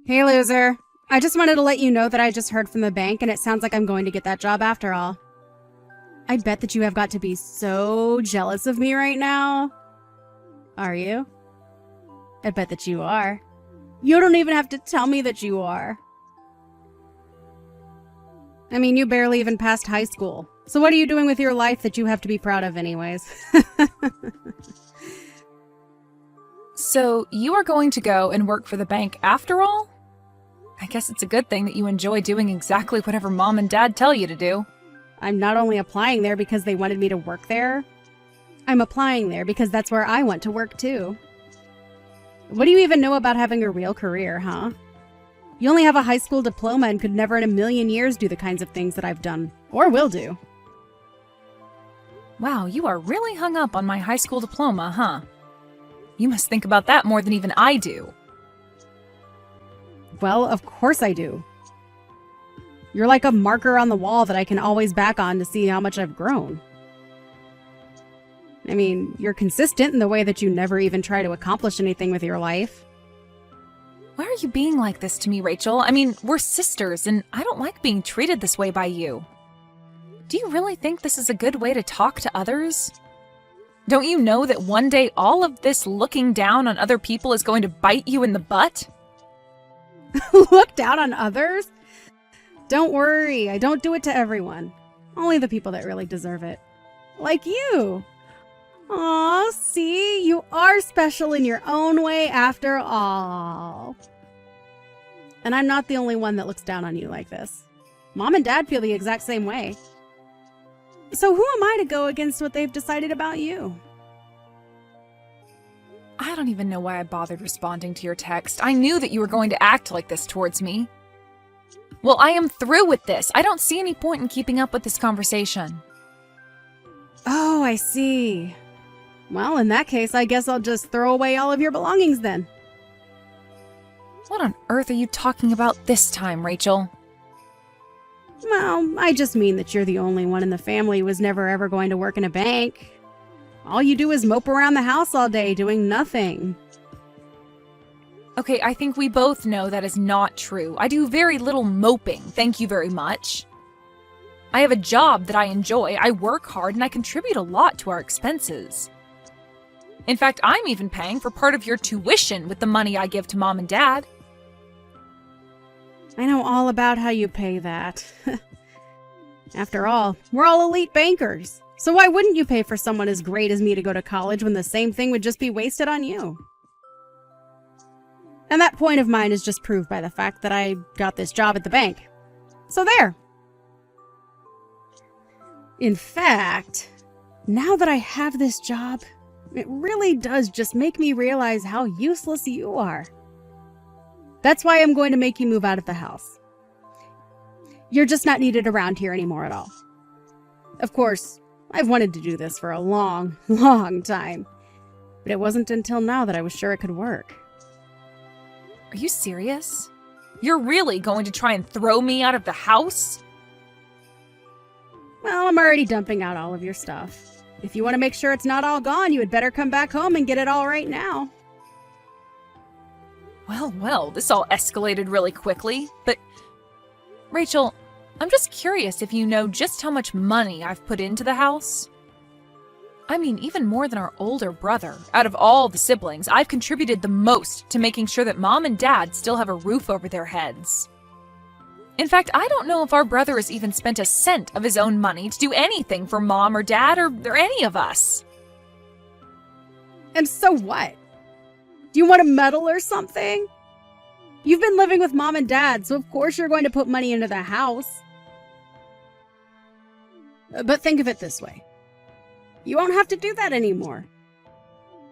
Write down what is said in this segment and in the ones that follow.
Hey, loser. I just wanted to let you know that I just heard from the bank and it sounds like I'm going to get that job after all. I bet that you have got to be so jealous of me right now. Are you? I bet that you are. You don't even have to tell me that you are. I mean, you barely even passed high school. So what are you doing with your life that you have to be proud of anyways? So you are going to go and work for the bank after all? I guess it's a good thing that you enjoy doing exactly whatever mom and dad tell you to do. I'm not only applying there because they wanted me to work there, I'm applying there because that's where I want to work too. What do you even know about having a real career, huh? You only have a high school diploma and could never in a million years do the kinds of things that I've done, or will do. Wow, you are really hung up on my high school diploma, huh? You must think about that more than even I do. Well, of course I do. You're like a marker on the wall that I can always back on to see how much I've grown. I mean, you're consistent in the way that you never even try to accomplish anything with your life. Why are you being like this to me, Rachel? I mean, we're sisters, and I don't like being treated this way by you. Do you really think this is a good way to talk to others? Don't you know that one day all of this looking down on other people is going to bite you in the butt? Look down on others? Don't worry, I don't do it to everyone. Only the people that really deserve it. Like you. Aw, see? You are special in your own way after all. And I'm not the only one that looks down on you like this. Mom and Dad feel the exact same way. So who am I to go against what they've decided about you? I don't even know why I bothered responding to your text. I knew that you were going to act like this towards me. Well, I am through with this. I don't see any point in keeping up with this conversation. Oh, I see. Well, in that case, I guess I'll just throw away all of your belongings then. What on earth are you talking about this time, Rachel? Well, I just mean that you're the only one in the family who was never ever going to work in a bank. All you do is mope around the house all day doing nothing. Okay, I think we both know that is not true. I do very little moping, thank you very much. I have a job that I enjoy, I work hard, and I contribute a lot to our expenses. In fact, I'm even paying for part of your tuition with the money I give to Mom and Dad. I know all about how you pay that. After all, we're all elite bankers. So why wouldn't you pay for someone as great as me to go to college when the same thing would just be wasted on you? And that point of mine is just proved by the fact that I got this job at the bank. So there. In fact, now that I have this job, it really does just make me realize how useless you are. That's why I'm going to make you move out of the house. You're just not needed around here anymore at all. Of course, I've wanted to do this for a long, long time, but it wasn't until now that I was sure it could work. Are you serious? You're really going to try and throw me out of the house? Well, I'm already dumping out all of your stuff. If you want to make sure it's not all gone, you had better come back home and get it all right now. Well, this all escalated really quickly, but... Rachel, I'm just curious if you know just how much money I've put into the house. I mean, even more than our older brother. Out of all the siblings, I've contributed the most to making sure that Mom and Dad still have a roof over their heads. In fact, I don't know if our brother has even spent a cent of his own money to do anything for Mom or Dad or any of us. And so what? Do you want a medal or something? You've been living with Mom and Dad, so of course you're going to put money into the house. But think of it this way. You won't have to do that anymore.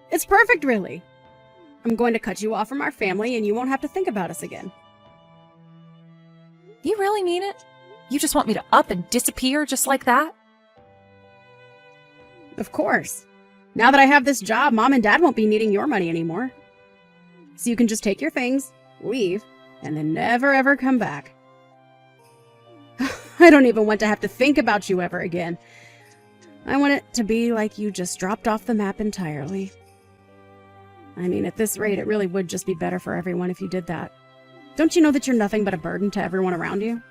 It's perfect, really. I'm going to cut you off from our family and you won't have to think about us again. You really mean it? You just want me to up and disappear just like that? Of course. Now that I have this job, Mom and Dad won't be needing your money anymore. So you can just take your things, leave, and then never ever come back. I don't even want to have to think about you ever again. I want it to be like you just dropped off the map entirely. I mean, at this rate, it really would just be better for everyone if you did that. Don't you know that you're nothing but a burden to everyone around you?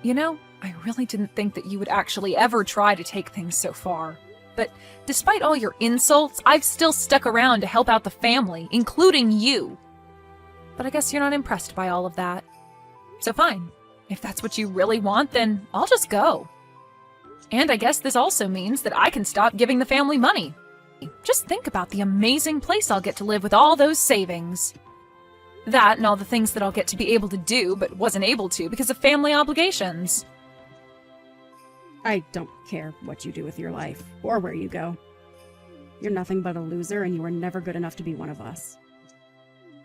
You know, I really didn't think that you would actually ever try to take things so far. But despite all your insults, I've still stuck around to help out the family, including you. But I guess you're not impressed by all of that. So fine. If that's what you really want, then I'll just go. And I guess this also means that I can stop giving the family money. Just think about the amazing place I'll get to live with all those savings. That and all the things that I'll get to be able to do but wasn't able to because of family obligations. I don't care what you do with your life or where you go. You're nothing but a loser and you were never good enough to be one of us.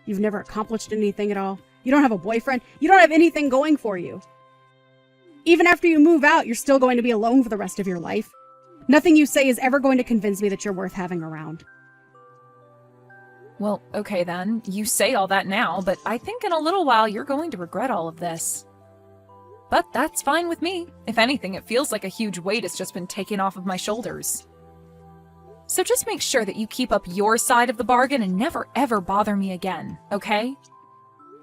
You've never accomplished anything at all. You don't have a boyfriend. You don't have anything going for you. Even after you move out, you're still going to be alone for the rest of your life. Nothing you say is ever going to convince me that you're worth having around. Well, okay then. You say all that now, but I think in a little while you're going to regret all of this. But that's fine with me. If anything, it feels like a huge weight has just been taken off of my shoulders. So just make sure that you keep up your side of the bargain and never ever bother me again, okay?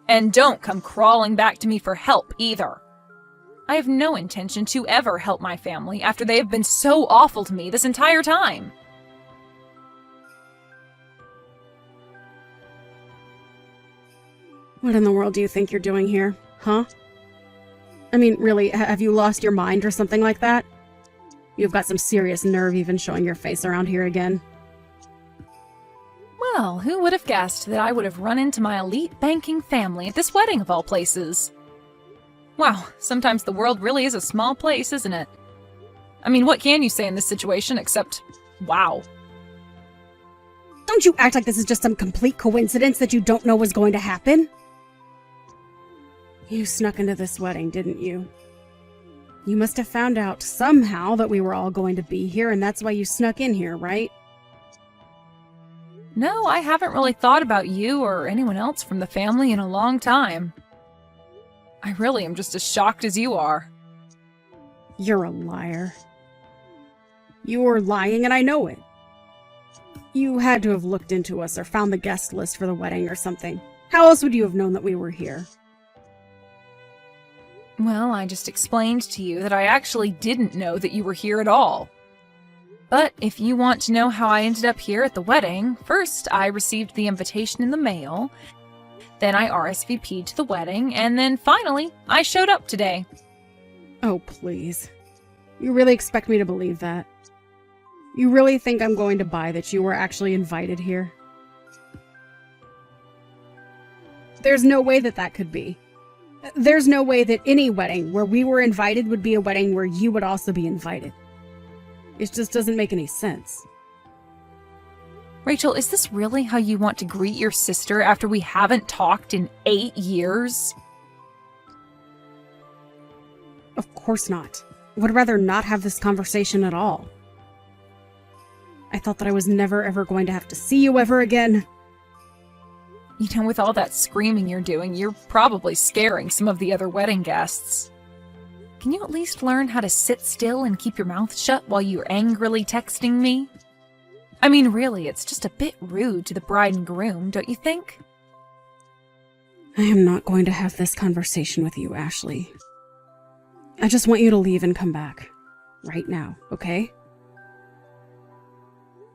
And don't come crawling back to me for help either. I have no intention to ever help my family after they have been so awful to me this entire time. What in the world do you think you're doing here, huh? I mean, really, have you lost your mind or something like that? You've got some serious nerve even showing your face around here again. Well, who would have guessed that I would have run into my elite banking family at this wedding of all places? Wow, sometimes the world really is a small place, isn't it? I mean, what can you say in this situation except, wow. Don't you act like this is just some complete coincidence that you don't know was going to happen? You snuck into this wedding, didn't you? You must have found out somehow that we were all going to be here, and that's why you snuck in here, right? No, I haven't really thought about you or anyone else from the family in a long time. I really am just as shocked as you are. You're a liar. You were lying, and I know it. You had to have looked into us or found the guest list for the wedding or something. How else would you have known that we were here? Well, I just explained to you that I actually didn't know that you were here at all. But if you want to know how I ended up here at the wedding, first I received the invitation in the mail, then I RSVP'd to the wedding, and then finally, I showed up today. Oh, please. You really expect me to believe that? You really think I'm going to buy that you were actually invited here? There's no way that that could be. There's no way that any wedding where we were invited would be a wedding where you would also be invited. It just doesn't make any sense. Rachel, is this really how you want to greet your sister after we haven't talked in 8 years? Of course not. I would rather not have this conversation at all. I thought that I was never ever going to have to see you ever again. You know, with all that screaming you're doing, you're probably scaring some of the other wedding guests. Can you at least learn how to sit still and keep your mouth shut while you're angrily texting me? I mean, really, it's just a bit rude to the bride and groom, don't you think? I am not going to have this conversation with you, Ashley. I just want you to leave and come back. Right now, okay?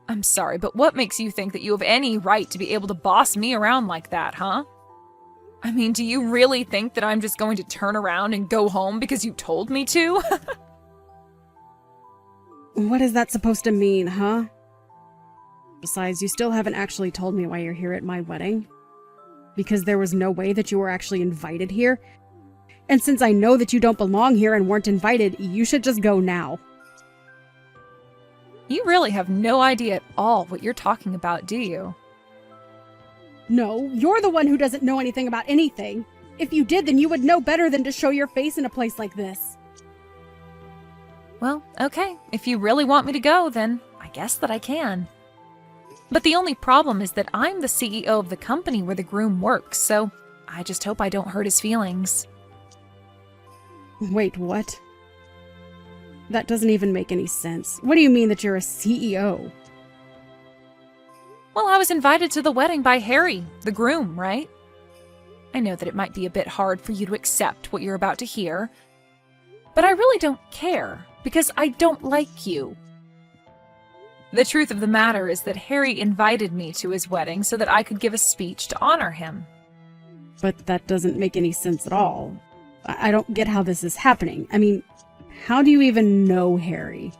I'm sorry, but what makes you think that you have any right to be able to boss me around like that, huh? I mean, do you really think that I'm just going to turn around and go home because you told me to? What is that supposed to mean, huh? Besides, you still haven't actually told me why you're here at my wedding. Because there was no way that you were actually invited here. And since I know that you don't belong here and weren't invited, you should just go now. You really have no idea at all what you're talking about, do you? No, you're the one who doesn't know anything about anything. If you did, then you would know better than to show your face in a place like this. Well, okay. If you really want me to go, then I guess that I can. But the only problem is that I'm the CEO of the company where the groom works, so I just hope I don't hurt his feelings. Wait, what? That doesn't even make any sense. What do you mean that you're a CEO? Well, I was invited to the wedding by Harry, the groom, right? I know that it might be a bit hard for you to accept what you're about to hear, but I really don't care, because I don't like you. The truth of the matter is that Harry invited me to his wedding so that I could give a speech to honor him. But that doesn't make any sense at all. I don't get how this is happening. I mean, how do you even know Harry?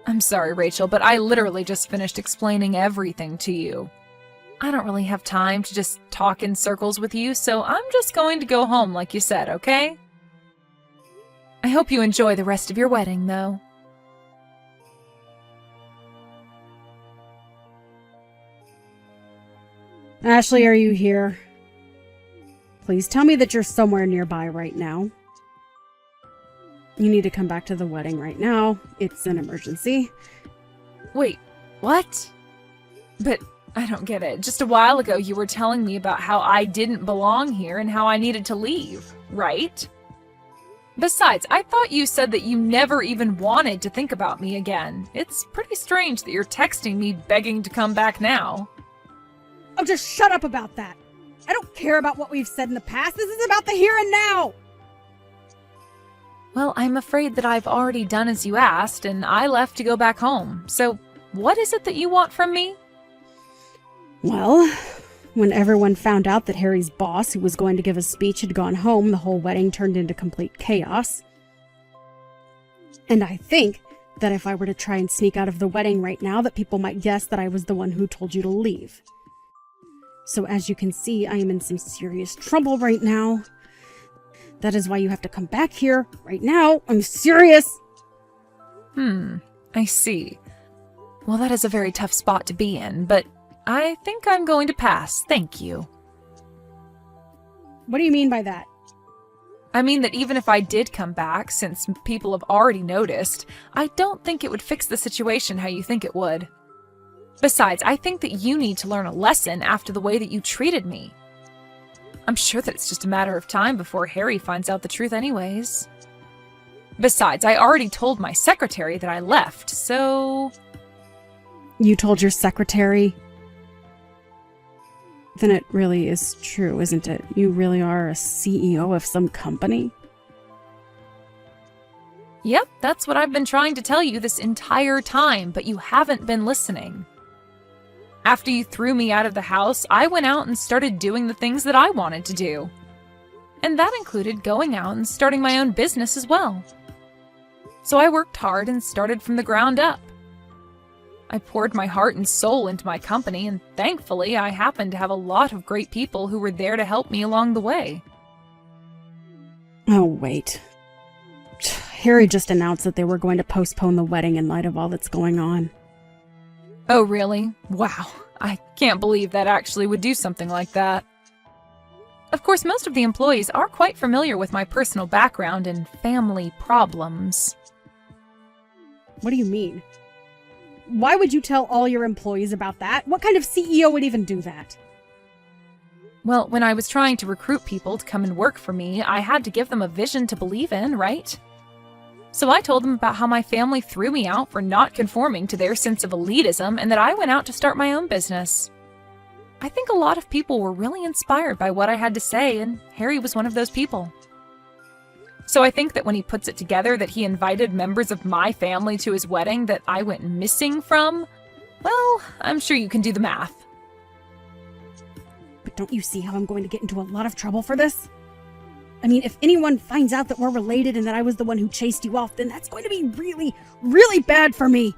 I'm sorry, Rachel, but I literally just finished explaining everything to you. I don't really have time to just talk in circles with you, so I'm just going to go home like you said, okay? I hope you enjoy the rest of your wedding, though. Ashley, are you here? Please tell me that you're somewhere nearby right now. You need to come back to the wedding right now. It's an emergency. Wait, what? But I don't get it. Just a while ago you were telling me about how I didn't belong here and how I needed to leave, right? Besides, I thought you said that you never even wanted to think about me again. It's pretty strange that you're texting me begging to come back now. Oh, just shut up about that. I don't care about what we've said in the past. This is about the here and now. Well, I'm afraid that I've already done as you asked, and I left to go back home. So, what is it that you want from me? Well, when everyone found out that Harry's boss, who was going to give a speech, had gone home, the whole wedding turned into complete chaos. And I think that if I were to try and sneak out of the wedding right now, that people might guess that I was the one who told you to leave. So as you can see, I am in some serious trouble right now. That is why you have to come back here right now. I'm serious. I see. Well, that is a very tough spot to be in, but I think I'm going to pass. Thank you. What do you mean by that? I mean that even if I did come back, since people have already noticed, I don't think it would fix the situation how you think it would. Besides, I think that you need to learn a lesson after the way that you treated me. I'm sure that it's just a matter of time before Harry finds out the truth anyways. Besides, I already told my secretary that I left, so... You told your secretary? Then it really is true, isn't it? You really are a CEO of some company? Yep, that's what I've been trying to tell you this entire time, but you haven't been listening. After you threw me out of the house, I went out and started doing the things that I wanted to do. And that included going out and starting my own business as well. So I worked hard and started from the ground up. I poured my heart and soul into my company, and thankfully I happened to have a lot of great people who were there to help me along the way. Oh, wait. Harry just announced that they were going to postpone the wedding in light of all that's going on. Oh, really? Wow. I can't believe that actually would do something like that. Of course, most of the employees are quite familiar with my personal background and family problems. What do you mean? Why would you tell all your employees about that? What kind of CEO would even do that? Well, when I was trying to recruit people to come and work for me, I had to give them a vision to believe in, right? So I told them about how my family threw me out for not conforming to their sense of elitism and that I went out to start my own business. I think a lot of people were really inspired by what I had to say, and Harry was one of those people. So I think that when he puts it together that he invited members of my family to his wedding that I went missing from, well, I'm sure you can do the math. But don't you see how I'm going to get into a lot of trouble for this? I mean, if anyone finds out that we're related and that I was the one who chased you off, then that's going to be really, really bad for me.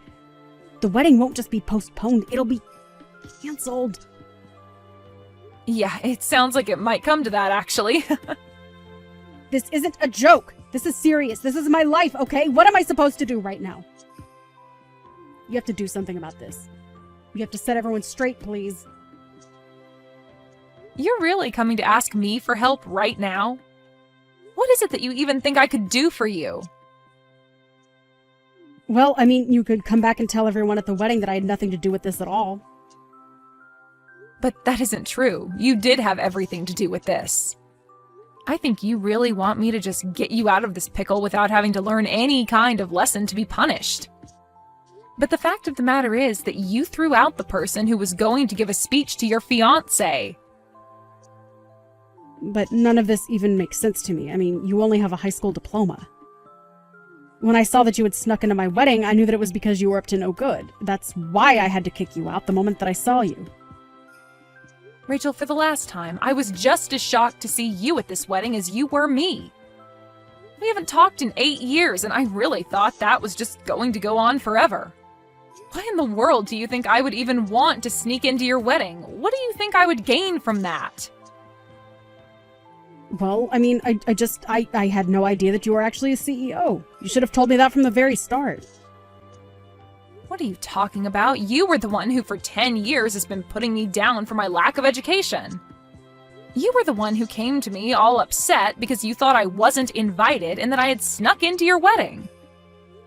The wedding won't just be postponed, it'll be canceled. Yeah, it sounds like it might come to that, actually. This isn't a joke. This is serious. This is my life, okay? What am I supposed to do right now? You have to do something about this. You have to set everyone straight, please. You're really coming to ask me for help right now? What is it that you even think I could do for you? Well, I mean, you could come back and tell everyone at the wedding that I had nothing to do with this at all. But that isn't true. You did have everything to do with this. I think you really want me to just get you out of this pickle without having to learn any kind of lesson to be punished. But the fact of the matter is that you threw out the person who was going to give a speech to your fiancé. but none of this even makes sense to me. I mean, you only have a high school diploma. When I saw that you had snuck into my wedding, I knew that it was because you were up to no good. That's why I had to kick you out the moment that I saw you. Rachel, for the last time, I was just as shocked to see you at this wedding as you were me. We haven't talked in 8 years, and I really thought that was just going to go on forever. Why in the world do you think I would even want to sneak into your wedding? What do you think I would gain from that? Well, I mean, I had no idea that you were actually a CEO. You should have told me that from the very start. What are you talking about? You were the one who for 10 years has been putting me down for my lack of education. You were the one who came to me all upset because you thought I wasn't invited and that I had snuck into your wedding.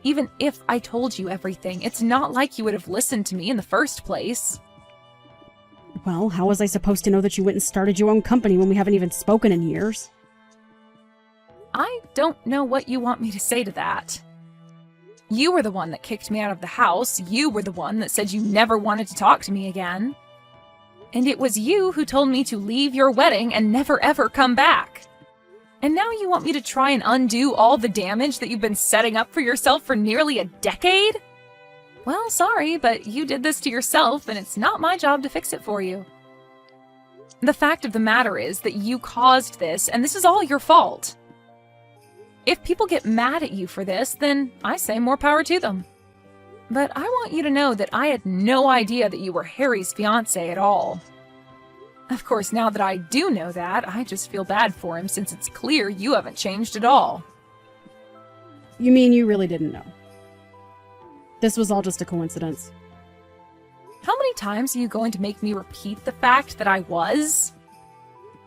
Even if I told you everything, it's not like you would have listened to me in the first place. Well, how was I supposed to know that you went and started your own company when we haven't even spoken in years? I don't know what you want me to say to that. You were the one that kicked me out of the house. You were the one that said you never wanted to talk to me again. And it was you who told me to leave your wedding and never ever come back. And now you want me to try and undo all the damage that you've been setting up for yourself for nearly a decade? Well, sorry, but you did this to yourself, and it's not my job to fix it for you. The fact of the matter is that you caused this, and this is all your fault. If people get mad at you for this, then I say more power to them. But I want you to know that I had no idea that you were Harry's fiancé at all. Of course, now that I do know that, I just feel bad for him since it's clear you haven't changed at all. You mean you really didn't know? This was all just a coincidence. How many times are you going to make me repeat the fact that I was?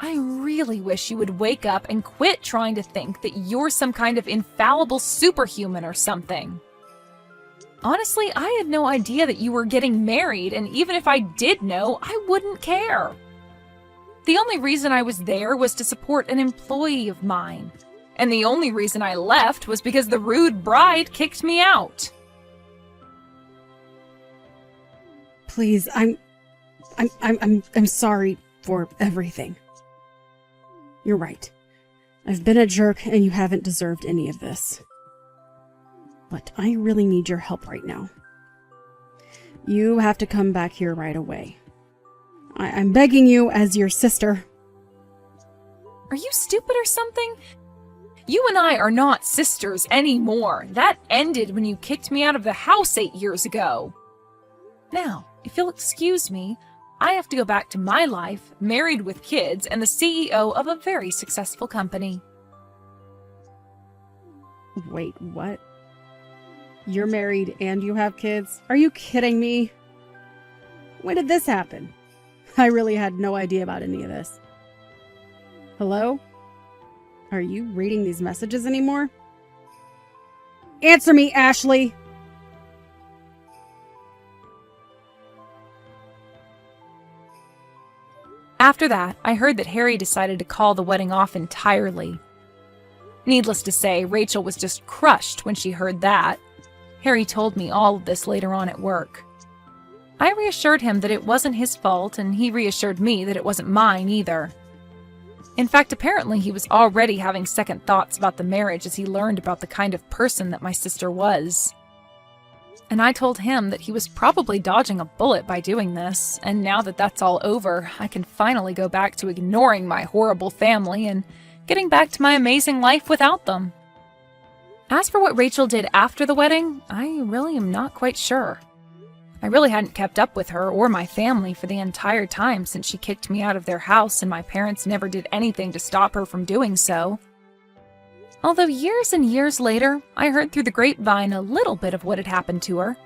I really wish you would wake up and quit trying to think that you're some kind of infallible superhuman or something. Honestly, I had no idea that you were getting married, and even if I did know, I wouldn't care. The only reason I was there was to support an employee of mine. And the only reason I left was because the rude bride kicked me out. Please, I'm sorry for everything. You're right. I've been a jerk and you haven't deserved any of this. But I really need your help right now. You have to come back here right away. I'm begging you as your sister. Are you stupid or something? You and I are not sisters anymore. That ended when you kicked me out of the house 8 years ago. Now, if you'll excuse me, I have to go back to my life, married with kids, and the CEO of a very successful company. Wait, what? You're married and you have kids? Are you kidding me? When did this happen? I really had no idea about any of this. Hello? Are you reading these messages anymore? Answer me, Ashley! After that, I heard that Harry decided to call the wedding off entirely. Needless to say, Rachel was just crushed when she heard that. Harry told me all of this later on at work. I reassured him that it wasn't his fault, and he reassured me that it wasn't mine either. In fact, apparently he was already having second thoughts about the marriage as he learned about the kind of person that my sister was. And I told him that he was probably dodging a bullet by doing this, and now that that's all over, I can finally go back to ignoring my horrible family and getting back to my amazing life without them. As for what Rachel did after the wedding, I really am not quite sure. I really hadn't kept up with her or my family for the entire time since she kicked me out of their house, and my parents never did anything to stop her from doing so. Although years and years later, I heard through the grapevine a little bit of what had happened to her.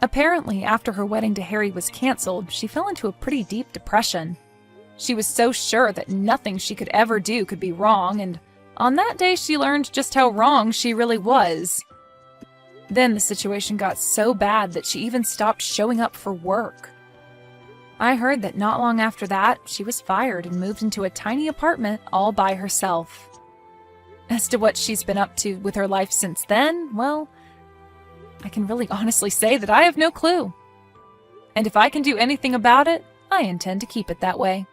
Apparently, after her wedding to Harry was canceled, she fell into a pretty deep depression. She was so sure that nothing she could ever do could be wrong, and on that day she learned just how wrong she really was. Then the situation got so bad that she even stopped showing up for work. I heard that not long after that, she was fired and moved into a tiny apartment all by herself. As to what she's been up to with her life since then, well, I can really honestly say that I have no clue. And if I can do anything about it, I intend to keep it that way.